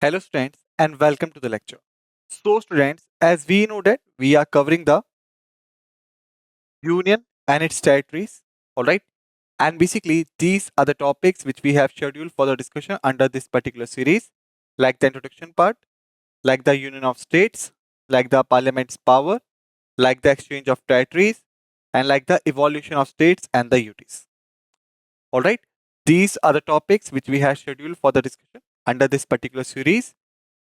Hello students and welcome to the lecture. So students, as we know that we are covering the union and its territories, alright? And basically these are the topics which we have scheduled for the discussion under this particular series, like the introduction part, like the union of states, like the parliament's power, like the exchange of territories, and like the evolution of states and the UTs. Alright? These are the topics which we have scheduled for the discussion under this particular series.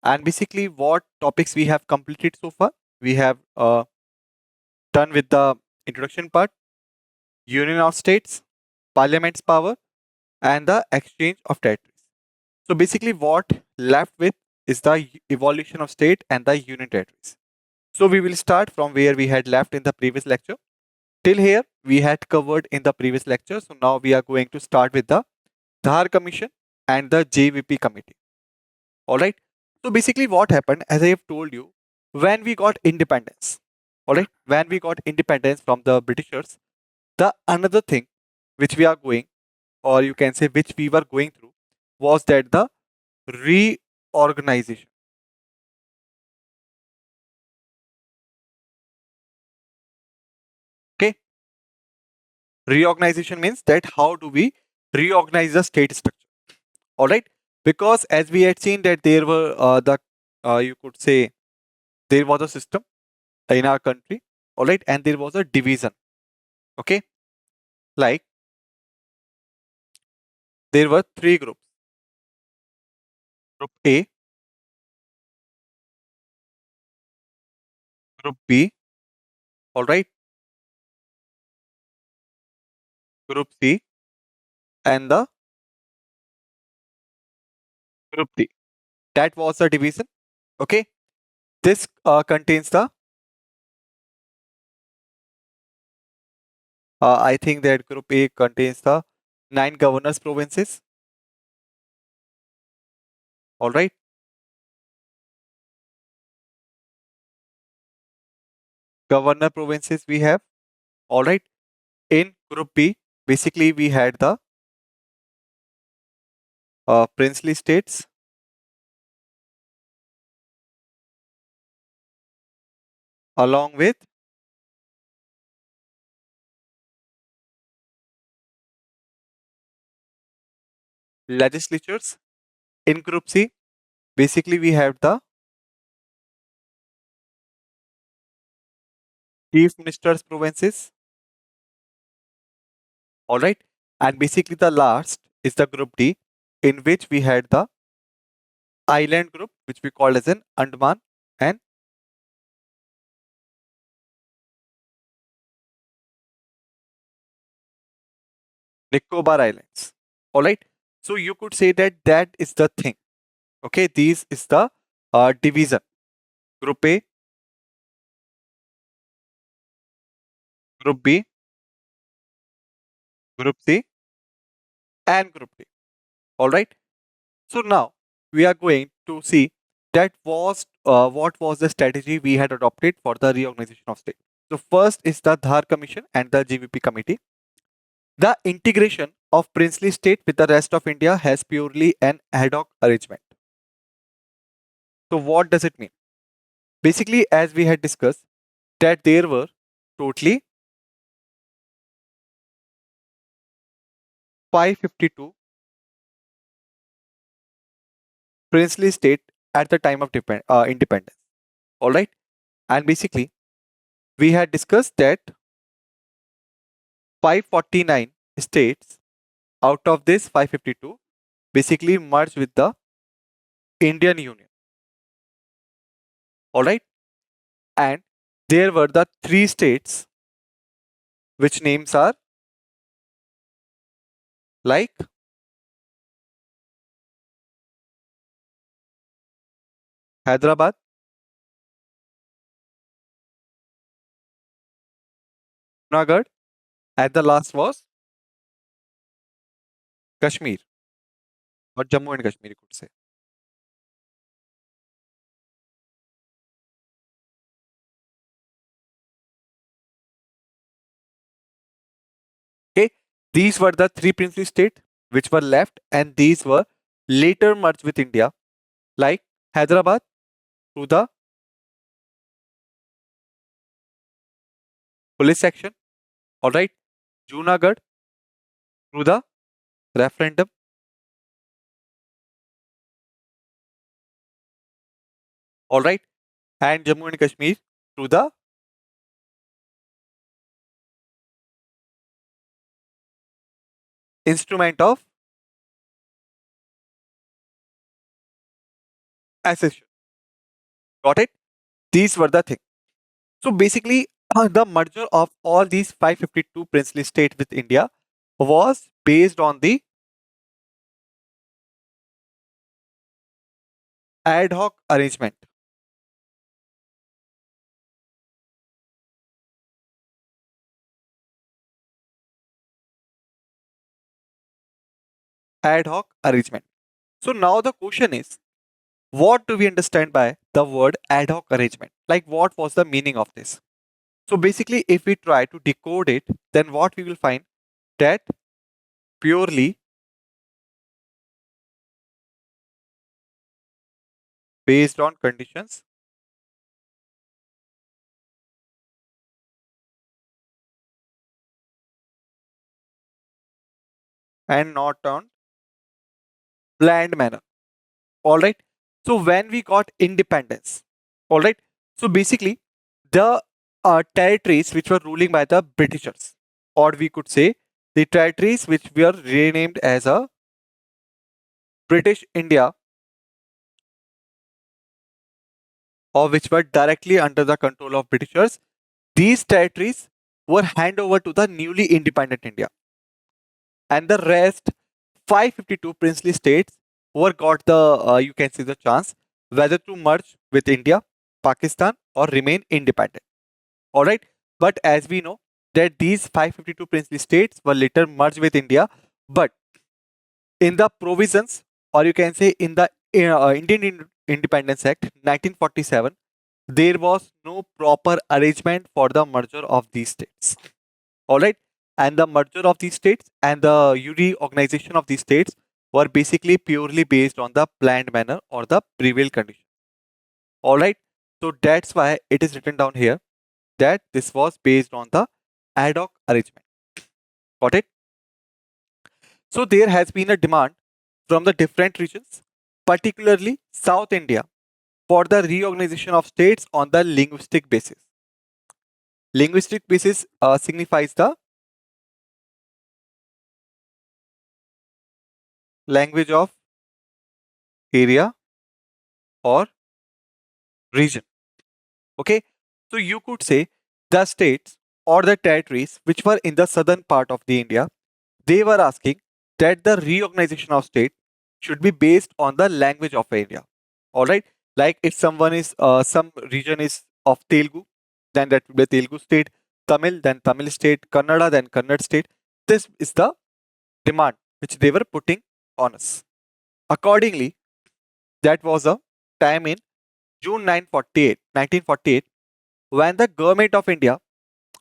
And basically, what topics we have completed so far? We have done with the introduction part, union of states, parliament's power, and the exchange of territories. So basically, what left with is the evolution of state and the union territories. So we will start from where we had left in the previous lecture. Till here, we had covered in the previous lecture. So now we are going to start with the Dhar Commission and the JVP Committee. All right. So basically, what happened, as I have told you, when we got independence, all right, when we got independence from the Britishers, the another thing which we are going, or you can say which we were going through, was that the reorganization. Okay. Reorganization means that how do we reorganize the state structure? All right. Because as we had seen that there were you could say there was a system in our country, all right, and there was a division. Okay. Like there were three groups: Group A, Group B, all right, Group C, and the Group D. That was the division. Okay. This contains the, I think that Group A contains the 9 governors provinces. All right. Governor provinces we have. All right. In Group B, basically we had the princely states along with legislatures. In Group C, basically we have the chief ministers provinces. All right. And basically the last is the Group D, in which we had the island group, which we call as an Andaman and Nicobar Islands. All right. So you could say that that is the thing. Okay. These is the division. Group A, Group B, Group C, and Group D. All right. So now we are going to see that was what was the strategy we had adopted for the reorganization of state. So first is the Dhar Commission and the GVP Committee. The integration of princely state with the rest of India has purely an ad hoc arrangement. So what does it mean? Basically, as we had discussed, that there were totally 552 princely state at the time of independence. All right. And basically, we had discussed that 549 states out of this 552 basically merged with the Indian Union. All right. And there were the three states which names are like Hyderabad, Junagadh, and the last was Kashmir or Jammu and Kashmir, you could say. Okay. These were the three princely states which were left, and these were later merged with India, like Hyderabad through the police section. All right. Junagadh through the referendum. All right. And Jammu and Kashmir through the instrument of accession. Got it? These were the things. So basically, the merger of all these 552 princely states with India was based on the ad hoc arrangement. Ad hoc arrangement. So now the question is, what do we understand by the word ad hoc arrangement? Like, what was the meaning of this? So basically, if we try to decode it, then what we will find that purely based on conditions and not on planned manner. All right. So when we got independence, all right. So basically, the territories which were ruling by the Britishers, or we could say the territories which were renamed as a British India, or which were directly under the control of Britishers, these territories were handed over to the newly independent India, and the rest 552 princely states were got the you can see the chance whether to merge with India, Pakistan, or remain independent. All right, but as we know that these 552 princely states were later merged with India, but in the provisions, or you can say in the Indian Independence Act 1947, there was no proper arrangement for the merger of these states. All right, and the merger of these states and the reorganization of these states were basically purely based on the planned manner or the prevail condition. All right, so that's why it is written down here that this was based on the ad hoc arrangement. Got it? So there has been a demand from the different regions, particularly South India, for the reorganization of states on the linguistic basis. Linguistic basis signifies the language of area or region. Okay, so you could say the states or the territories which were in the southern part of the India, they were asking that the reorganization of state should be based on the language of area. All right, like if someone is some region is of Telugu, then that will be Telugu state. Tamil, then Tamil state. Kannada, then Kannada state. This is the demand which they were putting on us. Accordingly, that was a time in June 1948, when the government of India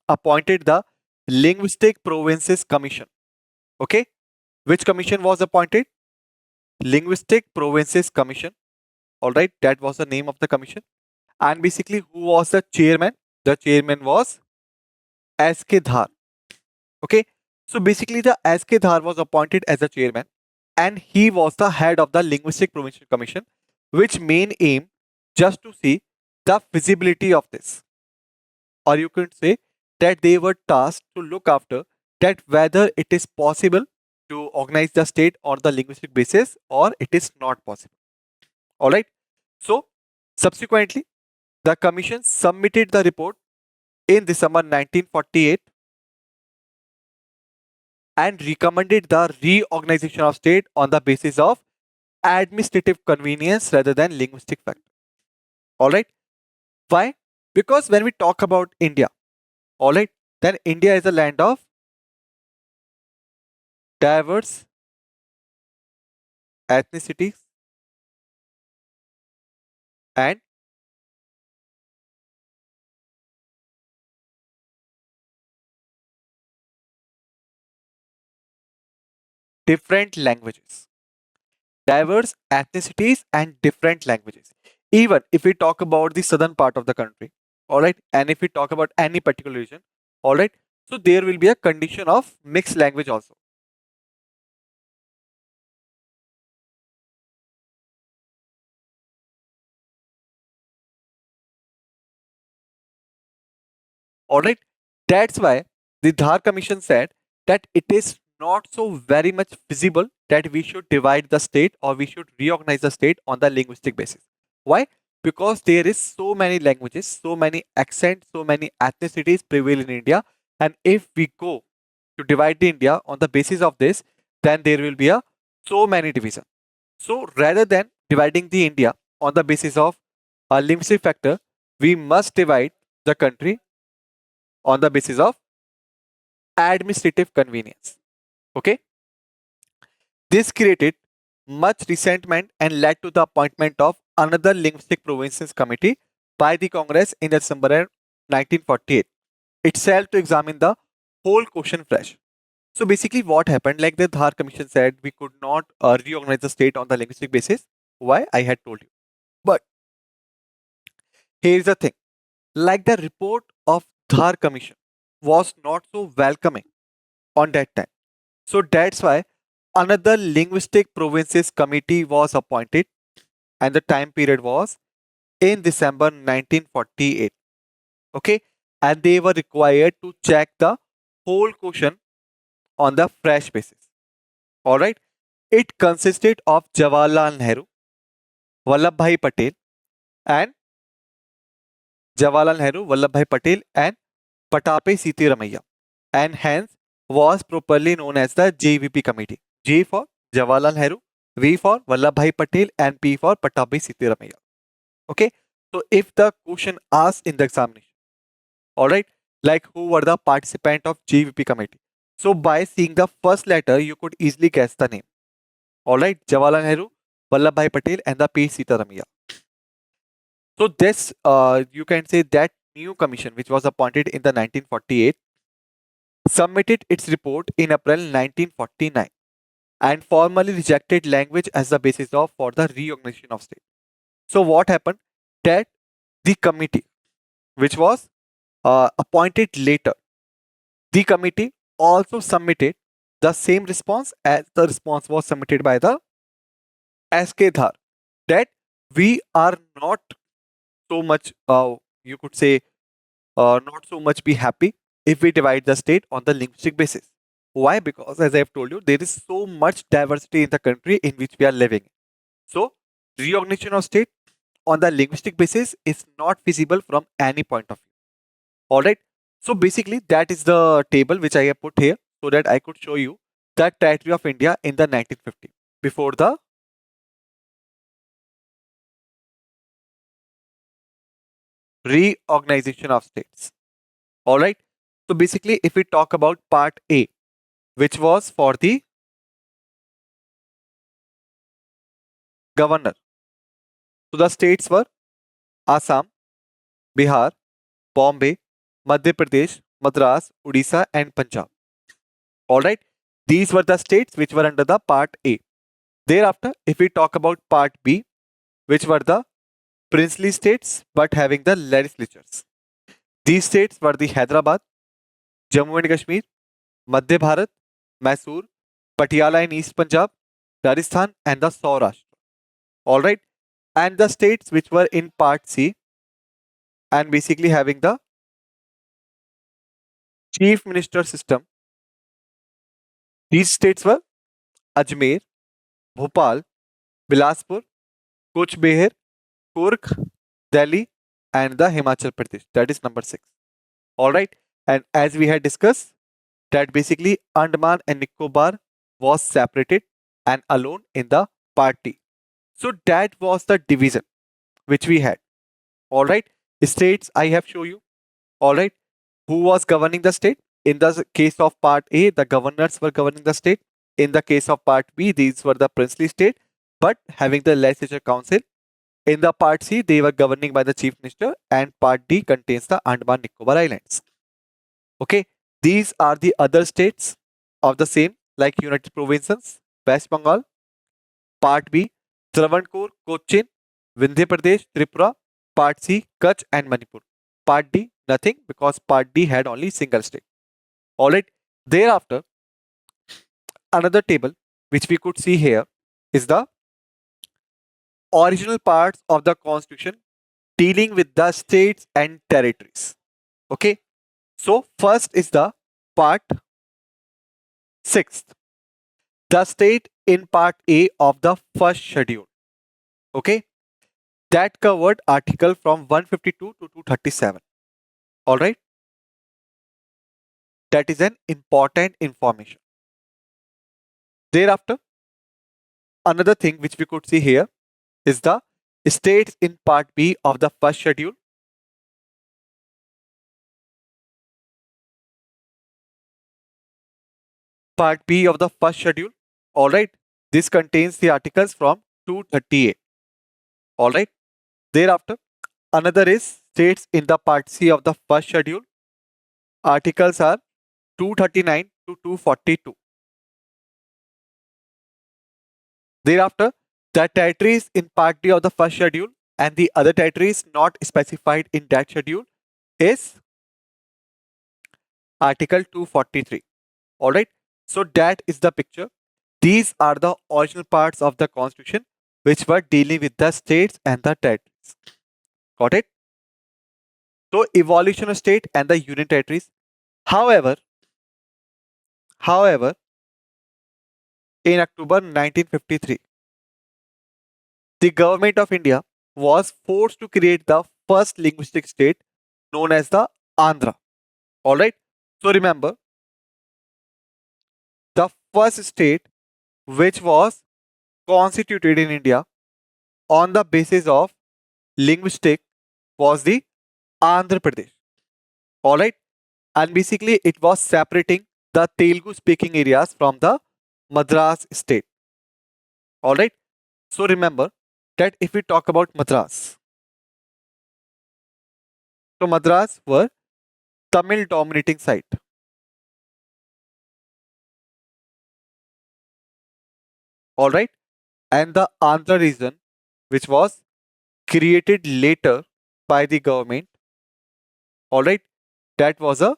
appointed the Linguistic Provinces Commission. Okay, which commission was appointed? Linguistic Provinces Commission. All right, that was the name of the commission. And basically, who was the chairman? The chairman was S.K. Dhar. Okay, so basically, the S.K. Dhar was appointed as the chairman, and he was the head of the Linguistic Provincial Commission, which main aim just to see the feasibility of this, or you could say that they were tasked to look after that whether it is possible to organize the state on the linguistic basis or it is not possible. All right. So subsequently, the commission submitted the report in December 1948 and recommended the reorganization of state on the basis of administrative convenience rather than linguistic factor. All right. Why? Because when we talk about India, all right, then India is a land of diverse ethnicities and different languages. Diverse ethnicities and different languages. Even if we talk about the southern part of the country, all right, and if we talk about any particular region, all right, so there will be a condition of mixed language also. All right, that's why the Dhar Commission said that it is not so very much feasible that we should divide the state or we should reorganize the state on the linguistic basis. Why? Because there is so many languages, so many accents, so many ethnicities prevail in India, and if we go to divide the India on the basis of this, then there will be a so many divisions. So rather than dividing the India on the basis of a linguistic factor, we must divide the country on the basis of administrative convenience. Okay, this created much resentment and led to the appointment of another linguistic provinces committee by the Congress in December 1948 itself to examine the whole question fresh. So basically, what happened, like the Dhar Commission said, we could not reorganize the state on the linguistic basis. Why? I had told you. But here's the thing, like the report of Dhar Commission was not so welcoming on that time. So that's why another linguistic provinces committee was appointed, and the time period was in December 1948. Okay, and they were required to check the whole question on the fresh basis. All right, it consisted of Jawaharlal Nehru, Vallabhbhai Patel, and Jawaharlal Nehru, Vallabhbhai Patel, and Patape Sitaramayya, and hence was properly known as the JVP committee. J for Jawaharlal Nehru, V for Vallabhbhai Patel, and P for Patape Sitaramayya. Okay, so if the question asked in the examination, all right, like who were the participant of JVP committee, so by seeing the first letter, you could easily guess the name. All right, Jawaharlal Nehru, Vallabhbhai Patel, and the P. Sitaramaiah. So this, you can say that new commission, which was appointed in the 1948, submitted its report in April 1949 and formally rejected language as the basis of for the reorganization of state. So what happened? That the committee, which was appointed later, the committee also submitted the same response as the response was submitted by the SK Dhar, that we are not so much, you could say, not so much be happy if we divide the state on the linguistic basis. Why? Because as I have told you, there is so much diversity in the country in which we are living. So reorganization of state on the linguistic basis is not feasible from any point of view. All right. So basically, that is the table which I have put here so that I could show you the territory of India in the 1950 before the reorganization of states. All right. So basically, if we talk about part A, which was for the governor, so the states were Assam, Bihar, Bombay, Madhya Pradesh, Madras, Odisha, and Punjab. All right. These were the states which were under the part A. Thereafter, if we talk about part B, which were the princely states but having the legislatures. These states were the Hyderabad, Jammu and Kashmir, Madhya Bharat, Mysore, Patiala in East Punjab, Rajasthan, and the Saurashtra. All right. And the states which were in part C and basically having the chief minister system, these states were Ajmer, Bhopal, Bilaspur, Kuch Behar, Kurk, Delhi, and the Himachal Pradesh. That is number 6. All right. And as we had discussed, that basically Andaman and Nicobar was separated and alone in the party. So that was the division which we had. All right. States I have shown you. All right. Who was governing the state? In the case of part A, the governors were governing the state. In the case of part B, these were the princely state, but having the legislature council. In the part C, they were governing by the chief minister, and part D contains the Andaman Nicobar Islands. Okay, these are the other states of the same, like United Provinces, West Bengal, part B, Travancore, Cochin, Vindhya Pradesh, Tripura. Part C, Kutch and Manipur. Part D, nothing, because Part D had only single state. Alright. Thereafter, another table which we could see here is the original parts of the constitution dealing with the states and territories. Okay. So first is the part 6th, the state in part A of the first schedule. Okay. That covered article from 152 to 237. All right. That is an important information. Thereafter, another thing which we could see here is the states in part B of the first schedule. Part B of the first schedule. All right. This contains the articles from 238. All right. Thereafter, another is states in the part C of the first schedule. Articles are 239 to 242. Thereafter, the territories in part D of the first schedule and the other territories not specified in that schedule is Article 243. All right. So that is the picture. These are the original parts of the constitution which were dealing with the states and the territories. Got it? So evolution of state and the union territories. However, in October 1953, the government of India was forced to create the first linguistic state known as the Andhra. All right. So remember, the first state which was constituted in India on the basis of linguistic was the Andhra Pradesh. All right. And basically, it was separating the Telugu speaking areas from the Madras state. All right. So remember that if we talk about Madras, so Madras were Tamil dominating site. All right. And the Andhra region, which was created later by the government. All right. That was a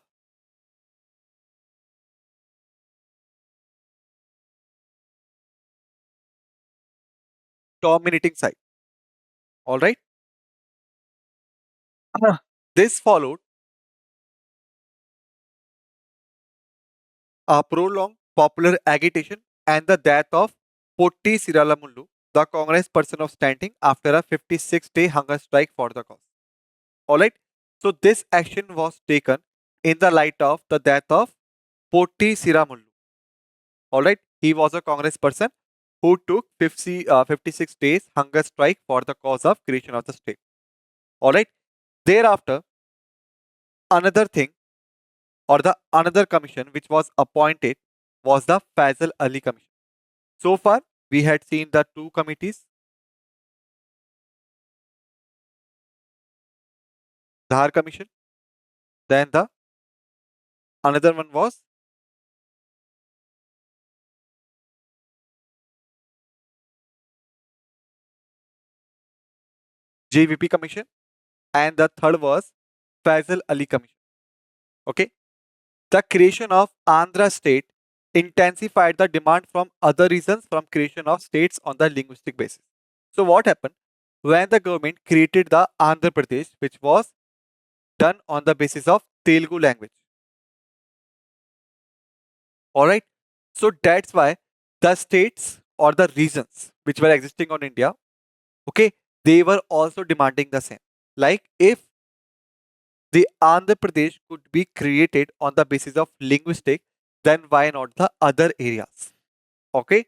dominating site. All right. This followed a prolonged popular agitation and the death of Potti Siralamullu, the Congress person of standing after a 56-day hunger strike for the cause. Alright, so this action was taken in the light of the death of Potti Siramullu. Alright, he was a Congress person who took 56 days hunger strike for the cause of creation of the state. Alright, thereafter, another thing or the another commission which was appointed was the Faisal Ali Commission. So far, we had seen the two committees, Dhar Commission, then the another one was JVP Commission, and the third was Faisal Ali Commission. Okay, the creation of Andhra state intensified the demand from other regions from creation of states on the linguistic basis. So what happened when the government created the Andhra Pradesh, which was done on the basis of Telugu language? All right. So that's why the states or the regions which were existing on India, okay, they were also demanding the same. Like if the Andhra Pradesh could be created on the basis of linguistic, then why not the other areas? Okay.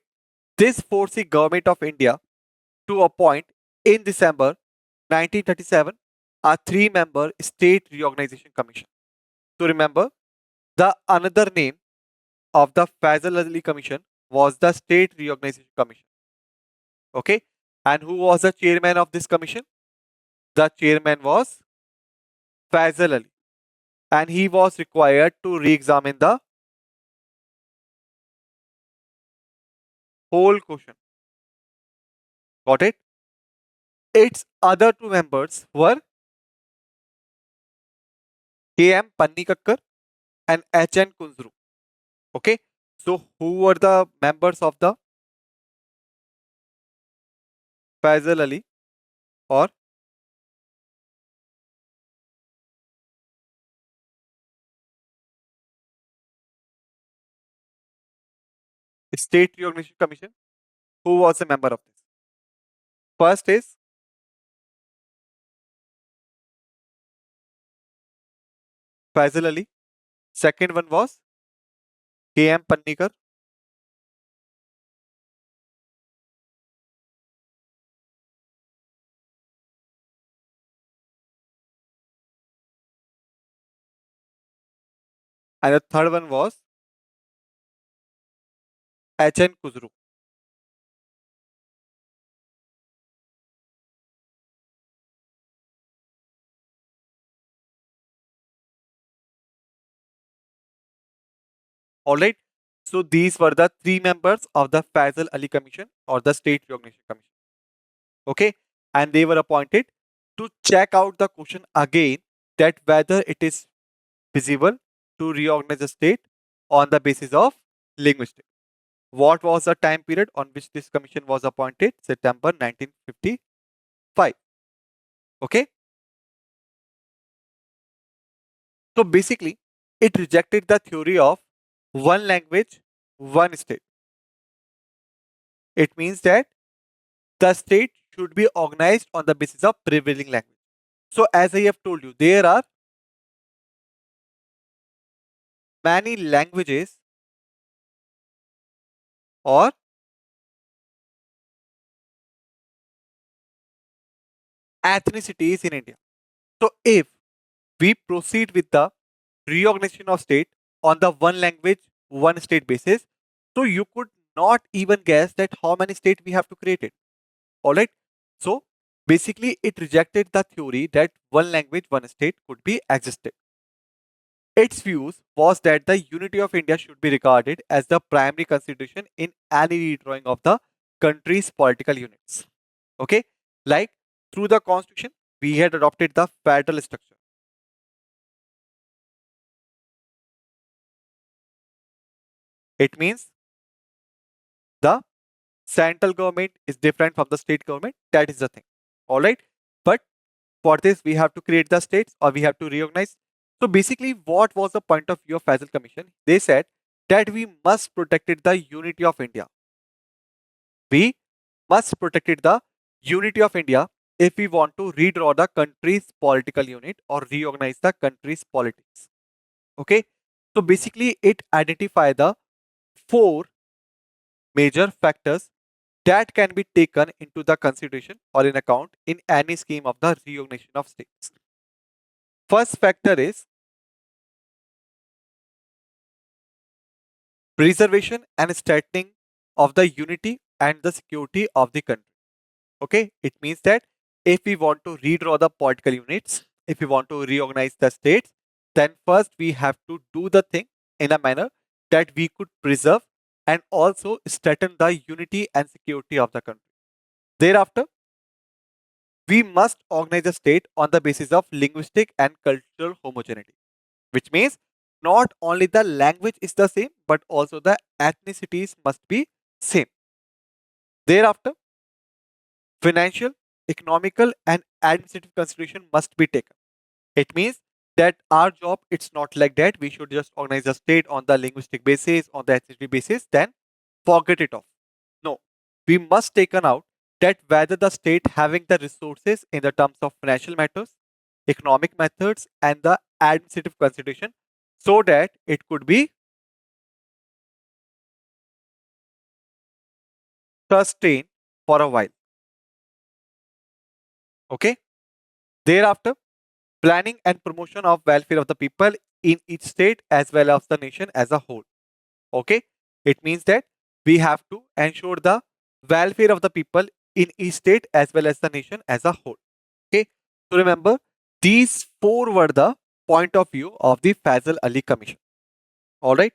This forced the government of India to appoint in December 1937 a three-member state reorganization commission. So remember, the another name of the Faisal Ali Commission was the State Reorganization Commission. Okay. And who was the chairman of this commission? The chairman was Faisal Ali. And he was required to re-examine the whole question. Got it? Its other two members were K.M. Pannikakkar and H.N. Kunzru. Okay, so who were the members of the Faisal Ali or State Reorganization Commission? Who was a member of this? First is Faisal Ali. Second one was K.M. Pannikar. And the third one was H.N. Kuzru. Alright. So these were the three members of the Faisal Ali Commission or the State Reorganization Commission. Okay. And they were appointed to check out the question again that whether it is feasible to reorganize the state on the basis of linguistics. What was the time period on which this commission was appointed? September 1955. Okay. So basically, it rejected the theory of one language, one state. It means that the state should be organized on the basis of prevailing language. So as I have told you, there are many languages or ethnicities in India. So if we proceed with the reorganization of state on the one language, one state basis, so you could not even guess that how many states we have to create it. Alright. So basically it rejected the theory that one language, one state could be existed. Its views was that the unity of India should be regarded as the primary consideration in any redrawing of the country's political units. Okay, like through the constitution, we had adopted the federal structure. It means the central government is different from the state government. That is the thing. All right, but for this we have to create the states or we have to reorganize. So basically, what was the point of view of Faisal Commission? They said that we must protect the unity of India. We must protect the unity of India if we want to redraw the country's political unit or reorganize the country's politics. Okay, so basically, it identify the four major factors that can be taken into the consideration or in account in any scheme of the reorganization of states. First factor is preservation and strengthening of the unity and the security of the country. Okay, it means that if we want to redraw the political units, if we want to reorganize the states, then first we have to do the thing in a manner that we could preserve and also strengthen the unity and security of the country. Thereafter, we must organize the state on the basis of linguistic and cultural homogeneity, which means not only the language is the same, but also the ethnicities must be same. Thereafter, financial, economical, and administrative consideration must be taken. It means that our job, it's not like that. We should just organize the state on the linguistic basis, on the ethnicity basis, then forget it off. No, we must taken out that whether the state having the resources in the terms of financial matters, economic methods, and the administrative consideration, so that it could be sustained for a while. Okay. Thereafter, planning and promotion of welfare of the people in each state as well as the nation as a whole. Okay, it means that we have to ensure the welfare of the people in each state as well as the nation as a whole. Okay, so remember, these four were the point of view of the Faisal Ali Commission. All right,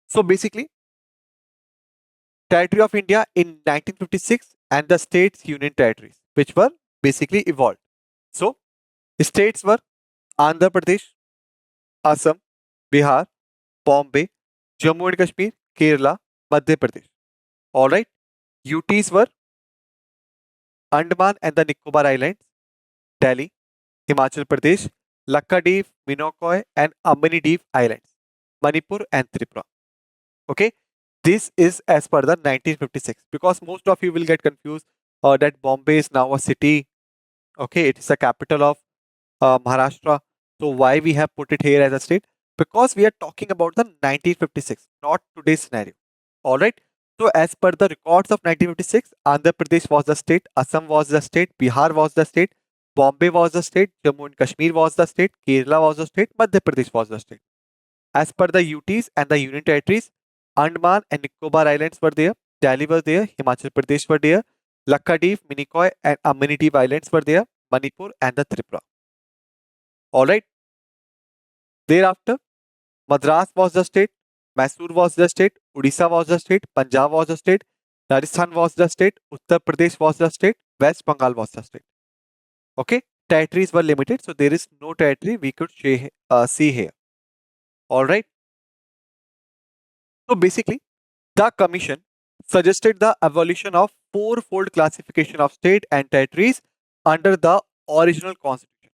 so basically, territory of India in 1956 and the states union territories, which were basically evolved. So states were Andhra Pradesh, Assam, Bihar, Bombay, Jammu and Kashmir, Kerala, Madhya Pradesh. All right. UTs were Andaman and the Nicobar Islands, Delhi, Himachal Pradesh, Lakshadweep, Minokai, and Ammanidweep Islands, Manipur and Tripura. Okay. This is as per the 1956, because most of you will get confused that Bombay is now a city. Okay, it is the capital of Maharashtra. So why we have put it here as a state? Because we are talking about the 1956, not today's scenario. All right. So as per the records of 1956, Andhra Pradesh was the state, Assam was the state, Bihar was the state, Bombay was the state, Jammu and Kashmir was the state, Kerala was the state, Madhya Pradesh was the state. As per the UTs and the Union Territories, Andaman and Nicobar Islands were there, Delhi was there, Himachal Pradesh were there, Lakshadweep, Minicoy and Ammanidweep Islands were there, Manipur and the Tripura. All right. Thereafter, Madras was the state, Mysore was the state, Odisha was the state, Punjab was the state, Rajasthan was the state, Uttar Pradesh was the state, West Bengal was the state. Okay, territories were limited, so there is no territory we could see here. All right. So basically, the commission suggested the abolition of four-fold classification of state and territories under the original constitution.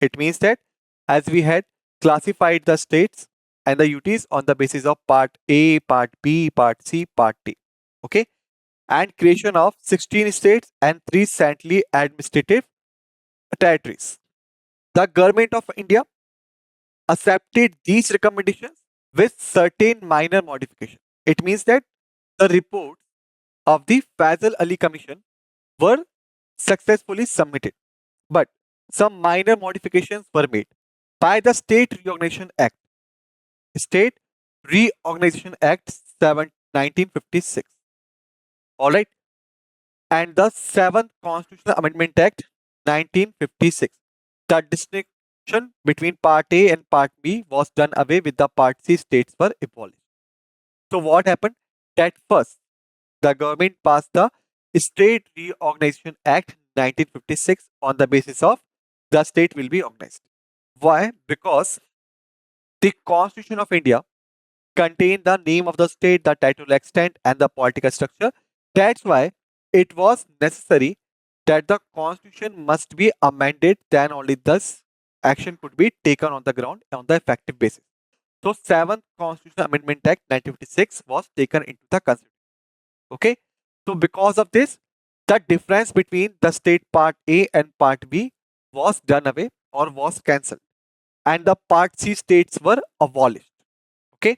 It means that as we had classified the states and the UTs on the basis of Part A, Part B, Part C, Part D. Okay. And creation of 16 states and 3 centrally administrative territories. The government of India accepted these recommendations with certain minor modifications. It means that the reports of the Fazal Ali Commission were successfully submitted, but some minor modifications were made by the State Reorganization Act. State Reorganization Act 1956. All right. And the 7th Constitutional Amendment Act 1956. The distinction between Part A and Part B was done away with. The Part C states were abolished. So what happened? That first, the government passed the State Reorganization Act 1956 on the basis of the state will be organized. Why? Because the Constitution of India contained the name of the state, the territorial extent, and the political structure. That's why it was necessary that the Constitution must be amended, then only this action could be taken on the ground on the effective basis. So 7th Constitutional Amendment Act 1956 was taken into the Constitution. Okay. So because of this, the difference between the state Part A and Part B was done away or was cancelled, and the Part C states were abolished. Okay.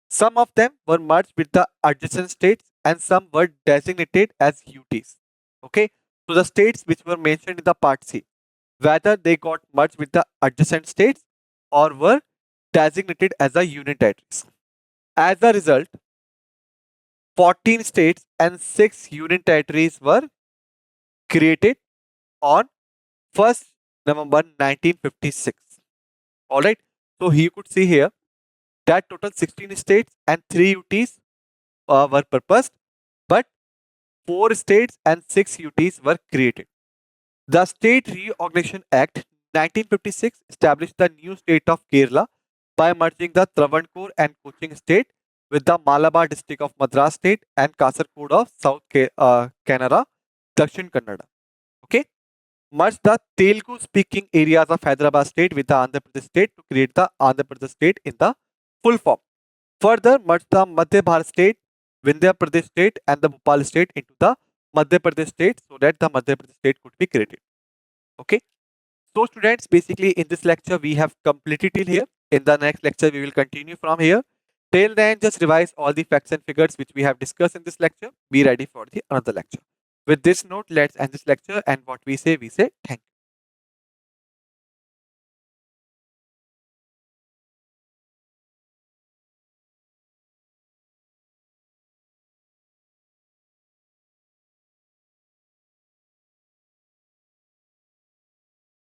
Some of them were merged with the adjacent states and some were designated as UTs. Okay. So the states which were mentioned in the Part C, whether they got merged with the adjacent states or were designated as the union territories. As a result, 14 states and 6 union territories were created on 1st November 1956. All right. So you could see here that total 16 states and 3 UTs were proposed, but 4 states and 6 UTs were created. The State Reorganization Act 1956 established the new state of Kerala by merging the Travancore and Cochin state with the Malabar district of Madras state and Kasaragod of South Canara, Dakshin Kannada. Okay. Merged the Telugu speaking areas of Hyderabad state with the Andhra Pradesh state to create the Andhra Pradesh state in the full form. Further, merged the Madhya Bharat state, Vindhya Pradesh state and the Bhopal state into the Madhya Pradesh state so that the Madhya Pradesh state could be created. Okay. So students, basically in this lecture we have completed till here. In the next lecture we will continue from here. Till then, just revise all the facts and figures which we have discussed in this lecture. Be ready for the another lecture. With this note, let's end this lecture, and what we say thank you.